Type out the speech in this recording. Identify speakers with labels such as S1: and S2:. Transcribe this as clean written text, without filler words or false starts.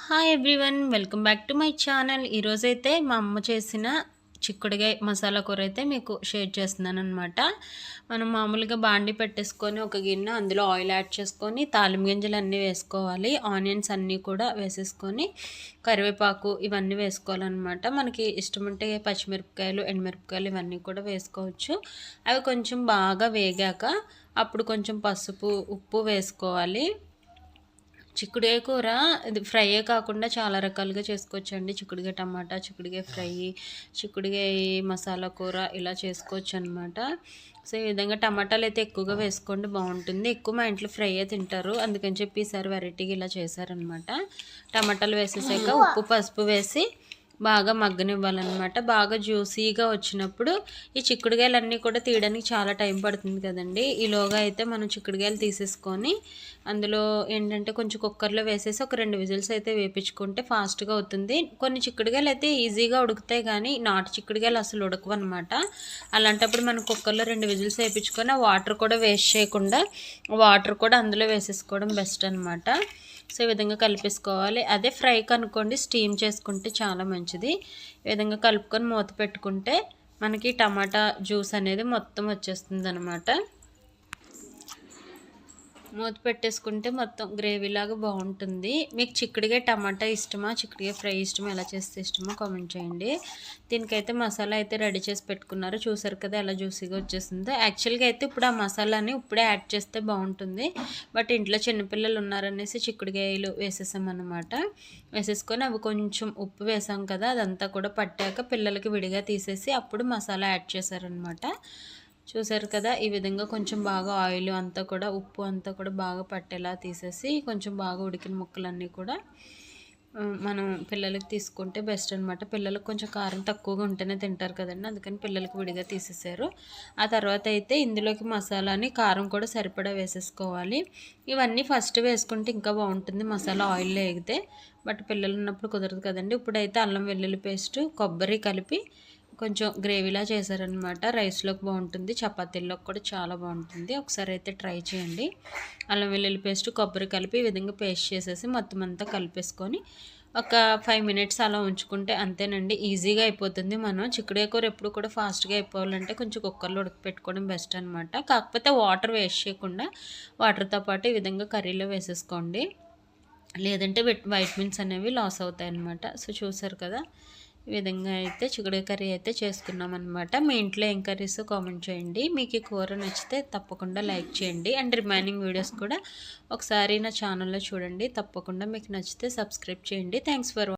S1: Hi everyone, welcome back to my channel. ఈరోజైతే మా అమ్మ చేసిన చిక్కుడుగాయ మసాలా కూర అయితే మీకు షేర్ చేస్తున్నాను అనమాట. మనం మామూలుగా బాండి పెట్టేసుకొని ఒక గిన్నె అందులో ఆయిల్ యాడ్ చేసుకొని తాలింపు గింజలు అన్నీ వేసుకోవాలి. ఆనియన్స్ అన్నీ కూడా వేసేసుకొని కరివేపాకు ఇవన్నీ వేసుకోవాలన్నమాట. మనకి ఇష్టం ఉంటే పచ్చిమిరపకాయలు, ఎండుమిరపకాయలు ఇవన్నీ కూడా వేసుకోవచ్చు. అవి కొంచెం బాగా వేగాక అప్పుడు కొంచెం పసుపు, ఉప్పు వేసుకోవాలి. చిక్కుడుకాయ కూర ఇది ఫ్రైయే కాకుండా చాలా రకాలుగా చేసుకోవచ్చండి. చిక్కుడుకాయ టమాటా, చిక్కుడుకాయ ఫ్రై, చిక్కుడుకాయ మసాలా కూర ఇలా చేసుకోవచ్చు అనమాట. సో ఈ విధంగా టమాటాలు అయితే ఎక్కువగా వేసుకోండి, బాగుంటుంది. ఎక్కువ మా ఇంట్లో ఫ్రైయే తింటారు, అందుకని చెప్పి ఈసారి వెరైటీగా ఇలా చేశారనమాట. టమాటాలు వేసేసాక ఉప్పు, పసుపు వేసి బాగా మగ్గనివ్వాలన్నమాట. బాగా జ్యూసీగా వచ్చినప్పుడు ఈ చిక్కుడుకాయలన్నీ కూడా తీయడానికి చాలా టైం పడుతుంది కదండి. ఈలోగా అయితే మనం చిక్కుడుకాయలు తీసేసుకొని అందులో ఏంటంటే కొంచెం కుక్కర్లో వేసేసి ఒక 2 విజిల్స్ అయితే వేపించుకుంటే ఫాస్ట్గా అవుతుంది. కొన్ని చిక్కుడుకాయలు అయితే ఈజీగా ఉడుకుతాయి, కానీ నాటు చిక్కుడుకాయలు అసలు ఉడకవు అనమాట. అలాంటప్పుడు మనం కుక్కర్లో 2 విజిల్స్ వేయించుకొని ఆ వాటర్ కూడా వేస్ట్ చేయకుండా వాటర్ కూడా అందులో వేసేసుకోవడం బెస్ట్ అనమాట. సో ఈ విధంగా కలిపేసుకోవాలి. అదే ఫ్రై కనుక్కోండి, స్టీమ్ చేసుకుంటే చాలా మంచిది. ఈ విధంగా కలుపుకొని మూత పెట్టుకుంటే మనకి టమాటా జ్యూస్ అనేది మొత్తం వచ్చేస్తుంది అనమాట. మూత పెట్టేసుకుంటే మొత్తం గ్రేవీలాగా బాగుంటుంది. మీకు చిక్కుడుకాయ టమాటా ఇష్టమా, చిక్కుడుకాయ ఫ్రై ఇష్టమా, ఎలా చేస్తే ఇష్టమో కామెంట్ చేయండి. దీనికైతే మసాలా అయితే రెడీ చేసి పెట్టుకున్నారు, చూసారు కదా ఎలా జ్యూసీగా వచ్చేసిందో. యాక్చువల్గా అయితే ఇప్పుడు ఆ మసాలాని ఇప్పుడే యాడ్ చేస్తే బాగుంటుంది, బట్ ఇంట్లో చిన్నపిల్లలు ఉన్నారనేసి చిక్కుడుకాయలు వేసేసామన్నమాట. వేసేసుకొని అవి కొంచెం ఉప్పు వేసాం కదా, అదంతా కూడా పట్టాక పిల్లలకి విడిగా తీసేసి అప్పుడు మసాలా యాడ్ చేశారనమాట. చూసారు కదా, ఈ విధంగా కొంచెం బాగా ఆయిల్ అంతా కూడా ఉప్పు అంతా కూడా బాగా పట్టేలా తీసేసి కొంచెం బాగా ఉడికిన ముక్కలన్నీ కూడా మనం పిల్లలకి తీసుకుంటే బెస్ట్ అనమాట. పిల్లలకు కొంచెం కారం తక్కువగా ఉంటేనే తింటారు కదండి, అందుకని పిల్లలకి విడిగా తీసేసారు. ఆ తర్వాత అయితే ఇందులోకి మసాలాని కారం కూడా సరిపడా వేసేసుకోవాలి. ఇవన్నీ ఫస్ట్ వేసుకుంటే ఇంకా బాగుంటుంది మసాలా ఆయిల్లో వేగితే, బట్ పిల్లలు ఉన్నప్పుడు కుదరదు కదండి. ఇప్పుడైతే అల్లం వెల్లుల్లి పేస్టు, కొబ్బరి కలిపి కొంచెం గ్రేవీలా చేశారనమాట. రైస్లోకి బాగుంటుంది, చపాతీల్లోకి కూడా చాలా బాగుంటుంది. ఒకసారి అయితే ట్రై చేయండి. అల్లం వెల్లుల్లి పేస్ట్, కొబ్బరి కలిపి ఈ విధంగా పేస్ట్ చేసేసి మొత్తం అంతా కలిపేసుకొని ఒక 5 మినిట్స్ అలా ఉంచుకుంటే అంతేనండి, ఈజీగా అయిపోతుంది. మనం చిక్కుడుకాయ కూర ఎప్పుడు కూడా ఫాస్ట్గా అయిపోవాలంటే కొంచెం కుక్కర్లో ఉడకపెట్టుకోవడం బెస్ట్ అనమాట. కాకపోతే వాటర్ వేస్ట్ చేయకుండా వాటర్తో పాటు ఈ విధంగా కర్రీలో వేసేసుకోండి, లేదంటే వైటమిన్స్ అనేవి లాస్ అవుతాయి అన్నమాట. సో చూసారు కదా, ఈ విధంగా అయితే చిక్కుడుకాయ కర్రీ అయితే చేసుకున్నాం అనమాట. మీ ఇంట్లో ఏం కర్రీస్ కామెంట్ చేయండి. మీకు ఈ కూర నచ్చితే తప్పకుండా లైక్ చేయండి, అండ్ రిమైనింగ్ వీడియోస్ కూడా ఒకసారి నా ఛానల్లో చూడండి. తప్పకుండా మీకు నచ్చితే సబ్స్క్రైబ్ చేయండి. Thanks for